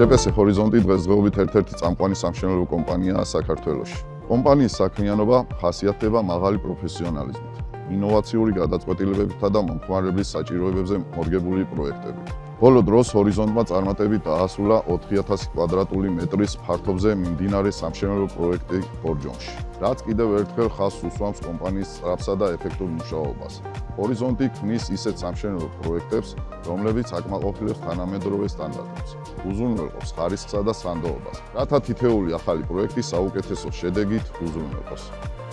ჟპს ჰორიზონტი დღესდღეობით ერთ-ერთი წამყვანი სამშენებლო კომპანიაა საქართველოში. კომპანიის საქმიანობა ხასიათდება მაღალი პროფესიონალიზმით, ინოვაციური გადაწყვეტილებებითა და მომხმარებლის საჭიროებებზე მორგებული პროექტებით. ბოლო დროს ჰორიზონტმა წარმატებით დაასრულა 4000 კვადრატული მეტრის ფართობზე მიმდინარე სამშენებლო პროექტი ბორჯომში, რაც კიდევ ერთხელ ხაზს უსვამს კომპანიის სწრაფსა და ეფექტურ მუშაობას. ჰორიზონტი ქმნის ისეთ სამშენებლო პროექტებს, რომლებიც აკმაყოფილებს თანამედროვე სტანდარტებს, უზრუნველყოფს ხარისხსა და სანდოობას, რათა თითეული ახალი პროექტი საუკეთესო შედეგით უზრუნველყოს.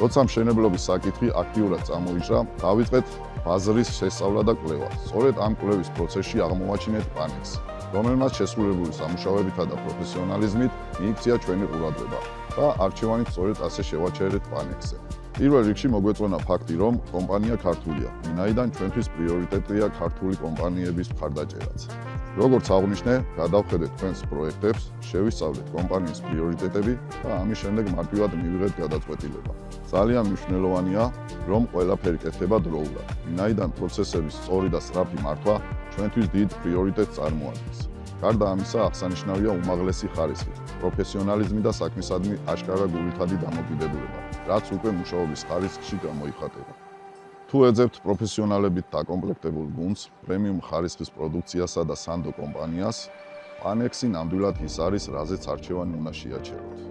როცა მშენებლობის საკითხი აქტიურად წამოიჭრა, დავიწყეთ ბაზრის შესწავლა და კვლევა. სწორედ ამ კვლევის პროცესში აღმოვაჩინეთ პანექს, რომელმაც შესრულებული სამუშაოებითა და პროფესიონალიზმით მიიქცია ჩვენი ყურადღება და არჩევანით სწორედ ასე შევაჩერეთ პანექსზე. პირველ რიგში მოგვეწონა ფაქტი, რომ კომპანია ქართულია, ვინაიდან ჩვენთვის პრიორიტეტია ქართული კომპანიების მხარდაჭერაც. როგორც აღვნიშნე, გადავხედეთ თქვენს პროექტებს, შევისწავლეთ კომპანიის პრიორიტეტები და ამის შემდეგ მარტივად მივიღეთ გადაწყვეტილება. ძალიან მნიშვნელოვანია, რომ ყველაფერი კეთდება დროულად, ვინაიდან პროცესების სწორი და სწრაფი მართვა ჩვენთვის დიდ პრიორიტეტს წარმოადგენს. გარდა ამისა, აღსანიშნავია უმაღლესი ხარისხი, პროფესიონალიზმი და საქმისადმი აშკარა გულითადი დამოკიდებულება, რაც უკვე მუშაობის ხარისხში გამოიხატება. თუ ეძებთ პროფესიონალებით დაკომპლექტებულ გუნდს, პრემიუმ ხარისხის პროდუქციასა და სანდო კომპანიას, პანექსი ნამდვილად ის არის, რაზეც არჩევანი უნდა შეაჩეროთ.